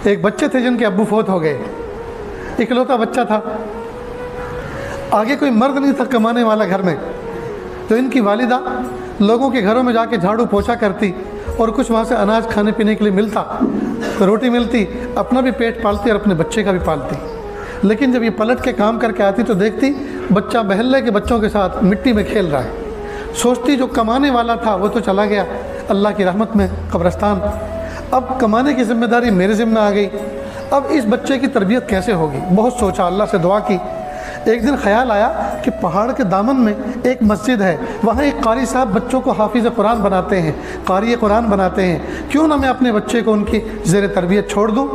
ایک بچے تھے جن کے ابو فوت ہو گئے، اکلوتا بچہ تھا، آگے کوئی مرد نہیں تھا کمانے والا گھر میں، تو ان کی والدہ لوگوں کے گھروں میں جا کے جھاڑو پوچھا کرتی اور کچھ وہاں سے اناج کھانے پینے کے لیے ملتا، روٹی ملتی، اپنا بھی پیٹ پالتی اور اپنے بچے کا بھی پالتی۔ لیکن جب یہ پلٹ کے کام کر کے آتی تو دیکھتی بچہ محلے کے بچوں کے ساتھ مٹی میں کھیل رہا ہے، سوچتی جو کمانے والا تھا وہ تو چلا گیا اللہ کی رحمت میں قبرستان، اب کمانے کی ذمہ داری میرے ذمہ آ گئی، اب اس بچے کی تربیت کیسے ہوگی؟ بہت سوچا، اللہ سے دعا کی۔ ایک دن خیال آیا کہ پہاڑ کے دامن میں ایک مسجد ہے، وہاں ایک قاری صاحب بچوں کو حافظ قرآن بناتے ہیں، قاری قرآن بناتے ہیں، کیوں نہ میں اپنے بچے کو ان کی زیر تربیت چھوڑ دوں؟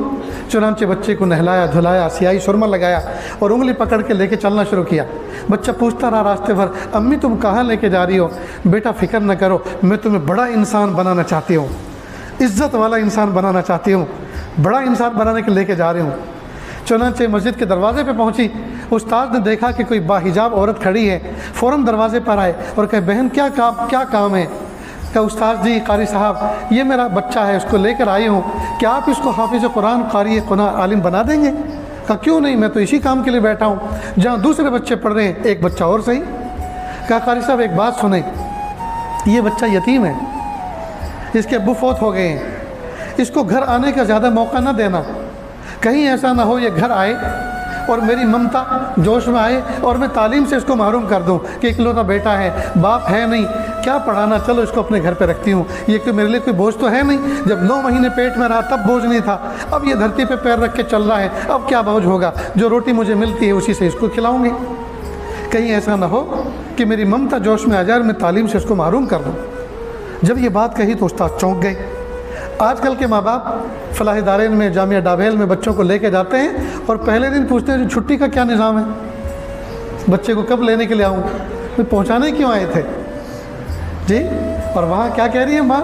چنانچہ بچے کو نہلایا دھلایا، سیاہی سرما لگایا اور انگلی پکڑ کے لے کے چلنا شروع کیا۔ بچہ پوچھتا رہا راستے بھر، امی تم کہاں لے کے جا رہی ہو؟ بیٹا فکر نہ کرو، میں تمہیں بڑا انسان بنانا چاہتی ہوں، عزت والا انسان بنانا چاہتی ہوں، بڑا انسان بنانے کے لے کے جا رہی ہوں۔ چنانچہ مسجد کے دروازے پہ پہنچی، استاد نے دیکھا کہ کوئی باحجاب عورت کھڑی ہے، فوراً دروازے پر آئے اور کہے بہن کیا کام ہے؟ کہ استاد جی قاری صاحب یہ میرا بچہ ہے، اس کو لے کر آئی ہوں، کیا آپ اس کو حافظ قرآن قاری قرآن عالم بنا دیں گے؟ کہا کیوں نہیں، میں تو اسی کام کے لیے بیٹھا ہوں، جہاں دوسرے بچے پڑھ رہے ہیں ایک بچہ اور صحیح۔ کہا قاری صاحب ایک بات سنیں، یہ بچہ یتیم ہے، اس کے ابو فوت ہو گئے ہیں، اس کو گھر آنے کا زیادہ موقع نہ دینا، کہیں ایسا نہ ہو یہ گھر آئے اور میری ممتا جوش میں آئے اور میں تعلیم سے اس کو محروم کر دوں کہ اکلوتا بیٹا ہے، باپ ہے نہیں، کیا پڑھانا، چلو اس کو اپنے گھر پہ رکھتی ہوں، یہ کہ میرے لیے کوئی بوجھ تو ہے نہیں، جب 9 مہینے پیٹ میں رہا تب بوجھ نہیں تھا، اب یہ دھرتی پہ پیر رکھ کے چل رہا ہے، اب کیا بوجھ ہوگا، جو روٹی مجھے ملتی ہے اسی سے اس کو کھلاؤں گی، کہیں ایسا نہ ہو کہ میری ممتا جوش میں آ جائے اور میں تعلیم سے اس کو محروم کر دوں۔ جب یہ بات کہی تو استاد چونک گئے۔ آج کل کے ماں باپ فلاحی دارین میں، جامعہ ڈابھیل میں بچوں کو لے کے جاتے ہیں اور پہلے دن پوچھتے ہیں چھٹی کا کیا نظام ہے، بچے کو کب لینے کے لیے آؤں، میں پہنچانے کیوں آئے تھے جی؟ اور وہاں کیا کہہ رہی ہے ماں؟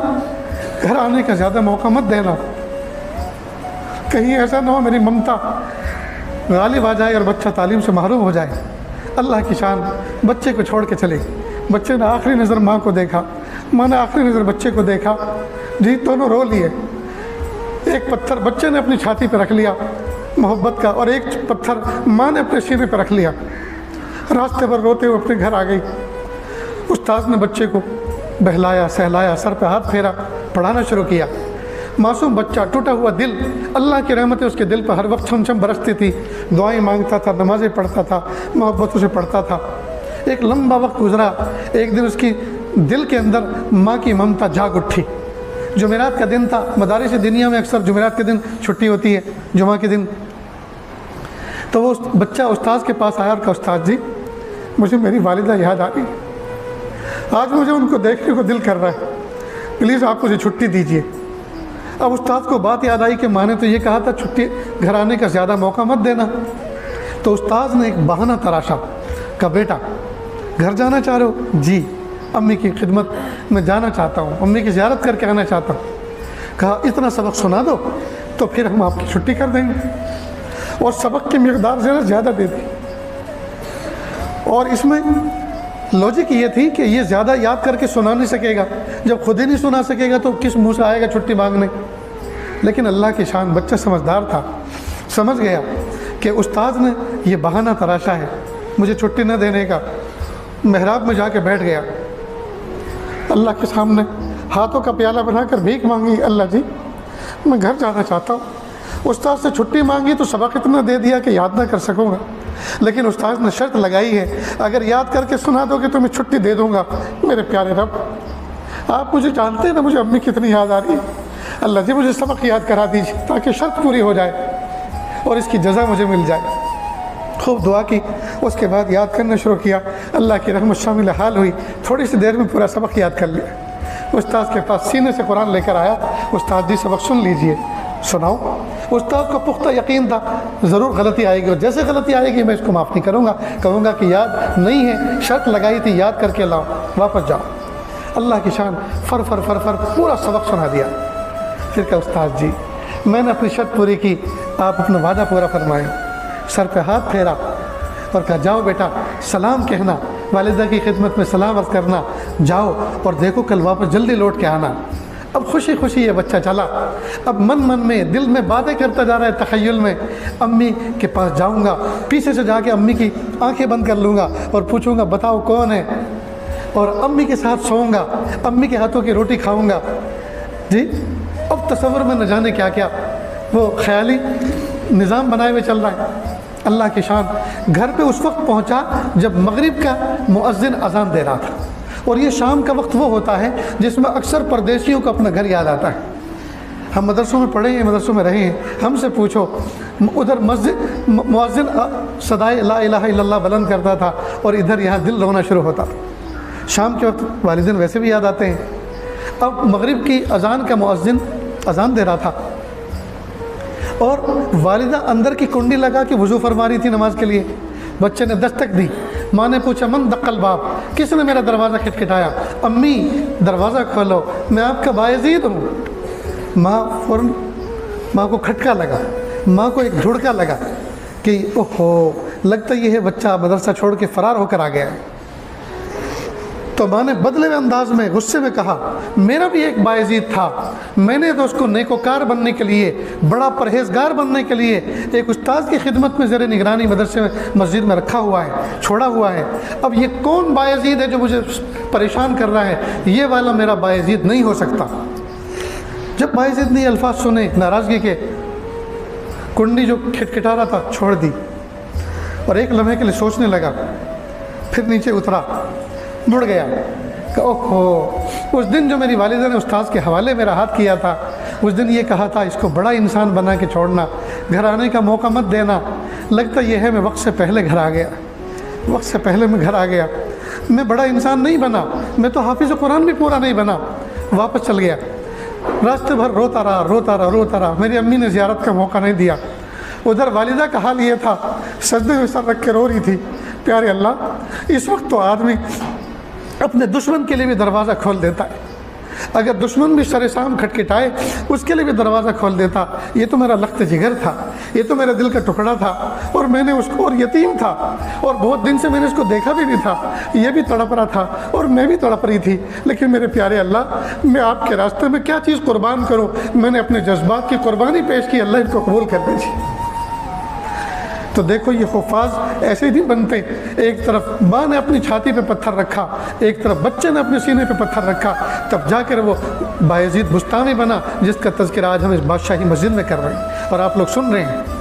گھر آنے کا زیادہ موقع مت دینا، کہیں ایسا نہ ہو میری ممتا غالب آ جائے اور بچہ تعلیم سے محروم ہو جائے۔ اللہ کی شان، بچے کو چھوڑ کے چلے، بچے نے آخری نظر ماں کو دیکھا، ماں نے آخری نظر بچے کو دیکھا، جی دونوں رو لیے، ایک پتھر بچے نے اپنی چھاتی پہ رکھ لیا محبت کا، اور ایک پتھر ماں نے اپنے سینے پہ رکھ لیا، راستے پر روتے ہوئے اپنے گھر آ گئی۔ استاد نے بچے کو بہلایا سہلایا، سر پہ ہاتھ پھیرا، پڑھانا شروع کیا۔ معصوم بچہ، ٹوٹا ہوا دل، اللہ کی رحمتیں اس کے دل پر ہر وقت چھم چھم برستی تھی، دعائیں مانگتا تھا، نمازیں پڑھتا تھا، محبتوں سے پڑھتا تھا۔ ایک لمبا وقت گزرا، ایک دن اس کی دل کے اندر ماں کی ممتا جاگ اٹھی۔ جمعرات کا دن تھا، مدارس دنیا میں اکثر جمعرات کے دن چھٹی ہوتی ہے، جمعہ کے دن، تو وہ بچہ استاد کے پاس آیا اور کہا استاد جی مجھے میری والدہ یاد آ گئی، آج مجھے ان کو دیکھنے کو دل کر رہا ہے، پلیز آپ مجھے چھٹی دیجیے۔ اب استاد کو بات یاد آئی کہ ماں نے تو یہ کہا تھا چھٹی گھر آنے کا زیادہ موقع مت دینا، تو استاد نے ایک بہانہ تراشا، کہا بیٹا گھر جانا چاہ رہے ہو؟ جی امی کی خدمت میں جانا چاہتا ہوں، امی کی زیارت کر کے آنا چاہتا ہوں۔ کہا اتنا سبق سنا دو تو پھر ہم آپ کی چھٹی کر دیں گے، اور سبق کی مقدار زیادہ دے دی، اور اس میں لوجک یہ تھی کہ یہ زیادہ یاد کر کے سنا نہیں سکے گا، جب خود ہی نہیں سنا سکے گا تو کس منہ سے آئے گا چھٹی مانگنے۔ لیکن اللہ کی شان، بچہ سمجھدار تھا، سمجھ گیا کہ استاد نے یہ بہانہ تراشا ہے مجھے چھٹی نہ دینے کا۔ محراب میں جا کے بیٹھ گیا، اللہ کے سامنے ہاتھوں کا پیالہ بنا کر بھیک مانگی، اللہ جی میں گھر جانا چاہتا ہوں۔ استاد سے چھٹی مانگی تو سبق اتنا دے دیا کہ یاد نہ کر سکوں گا، لیکن استاد نے شرط لگائی ہے اگر یاد کر کے سنا دو گے تو میں چھٹی دے دوں گا۔ میرے پیارے رب، آپ مجھے جانتے ہیں نا مجھے امی کتنی یاد آ رہی ہے، اللہ جی مجھے سبق یاد کرا دیجیے تاکہ شرط پوری ہو جائے اور اس کی جزا مجھے مل جائے۔ خوب دعا کی، اس کے بعد یاد کرنا شروع کیا، اللہ کی رحمت شامل حال ہوئی، تھوڑی سی دیر میں پورا سبق یاد کر لیا۔ استاد کے پاس سینے سے قرآن لے کر آیا، استاد جی سبق سن لیجئے۔ سناؤ۔ استاد کو پختہ یقین تھا ضرور غلطی آئے گی، اور جیسے غلطی آئے گی میں اس کو معاف نہیں کروں گا، کہوں گا کہ یاد نہیں ہے، شرط لگائی تھی یاد کر کے لاؤ، واپس جاؤ۔ اللہ کی شان، فر فر فر فر پورا سبق سنا دیا۔ پھر کہا استاد جی میں نے اپنی شرط پوری کی، آپ اپنا وعدہ پورا فرمائیں۔ سر پہ ہاتھ پھیرا اور کہا جاؤ بیٹا، سلام کہنا، والدہ کی خدمت میں سلام عرض کرنا، جاؤ اور دیکھو کل واپس جلدی لوٹ کے آنا۔ اب خوشی خوشی یہ بچہ چلا، اب من من میں دل میں باتیں کرتا جا رہا ہے تخیل میں، امی کے پاس جاؤں گا، پیچھے سے جا کے امی کی آنکھیں بند کر لوں گا اور پوچھوں گا بتاؤ کون ہے، اور امی کے ساتھ سوؤں گا، امی کے ہاتھوں کی روٹی کھاؤں گا۔ جی اب تصور میں نہ جانے کیا کیا وہ خیالی نظام بنائے ہوئے چل رہا ہے۔ اللہ کی شان، گھر پہ اس وقت پہنچا جب مغرب کا مؤذن اذان دے رہا تھا، اور یہ شام کا وقت وہ ہوتا ہے جس میں اکثر پردیسیوں کو اپنا گھر یاد آتا ہے۔ ہم مدرسوں میں پڑھے ہیں، مدرسوں میں رہے ہیں، ہم سے پوچھو ادھر مسجد مؤذن صدائے لا الہ الا اللہ بلند کرتا تھا اور ادھر یہاں دل رونا شروع ہوتا تھا۔ شام کے وقت والدین ویسے بھی یاد آتے ہیں۔ اب مغرب کی اذان کا مؤذن اذان دے رہا تھا اور والدہ اندر کی کنڈی لگا کے وضو فرما رہی تھی نماز کے لیے۔ بچے نے دستک دی، ماں نے پوچھا من دق الباب، کس نے میرا دروازہ کھٹکھٹایا؟ امی دروازہ کھولو، میں آپ کا بایزید ہوں۔ ماں فوراً، ماں کو کھٹکا لگا، ماں کو ایک جھڑکا لگا کہ اوہو لگتا یہ ہے بچہ مدرسہ چھوڑ کے فرار ہو کر آ گیا ہے۔ تو ماں نے بدلے ہوئے انداز میں غصے میں کہا میرا بھی ایک بایزید تھا، میں نے تو اس کو نیکوکار بننے کے لیے، بڑا پرہیزگار بننے کے لیے ایک استاد کی خدمت میں زیر نگرانی مدرسے میں مسجد میں رکھا ہوا ہے، چھوڑا ہوا ہے۔ اب یہ کون بایزید ہے جو مجھے پریشان کر رہا ہے؟ یہ والا میرا بایزید نہیں ہو سکتا۔ جب بایزید نے یہ الفاظ سنے ناراضگی کے، کنڈی جو کھٹکھٹا رہا تھا چھوڑ دی اور ایک لمحے کے لیے سوچنے لگا، پھر نیچے اترا، مڑ گیا کہ اوہو اس دن جو میری والدہ نے استاذ کے حوالے میرا ہاتھ کیا تھا، اس دن یہ کہا تھا اس کو بڑا انسان بنا کے چھوڑنا، گھر آنے کا موقع مت دینا۔ لگتا یہ ہے میں وقت سے پہلے گھر آ گیا، وقت سے پہلے میں گھر آ گیا، میں بڑا انسان نہیں بنا، میں تو حافظ قرآن بھی پورا نہیں بنا۔ واپس چل گیا، راستے بھر روتا رہا، میری امی نے زیارت کا موقع نہیں دیا۔ ادھر والدہ کا حال یہ تھا، سجدے میں سر رکھ کے رو رہی تھی، پیارے اللہ اس وقت تو آدمی اپنے دشمن کے لیے بھی دروازہ کھول دیتا ہے، اگر دشمن بھی سر شام کھٹکھٹائے اس کے لیے بھی دروازہ کھول دیتا۔ یہ تو میرا لخت جگر تھا، یہ تو میرے دل کا ٹکڑا تھا، اور میں نے اس کو، اور یتیم تھا، اور بہت دن سے میں نے اس کو دیکھا بھی نہیں تھا، یہ بھی تڑپ رہا تھا اور میں بھی تڑپ رہی تھی، لیکن میرے پیارے اللہ میں آپ کے راستے میں کیا چیز قربان کروں؟ میں نے اپنے جذبات کی قربانی پیش کی، اللہ ان کو قبول کر دیجیے۔ تو دیکھو یہ حفاظ ایسے نہیں بنتے، ایک طرف ماں نے اپنی چھاتی پہ پتھر رکھا، ایک طرف بچے نے اپنے سینے پہ پتھر رکھا، تب جا کر وہ بایزید بستانی بنا جس کا تذکرہ آج ہم اس بادشاہی مسجد میں کر رہے ہیں اور آپ لوگ سن رہے ہیں۔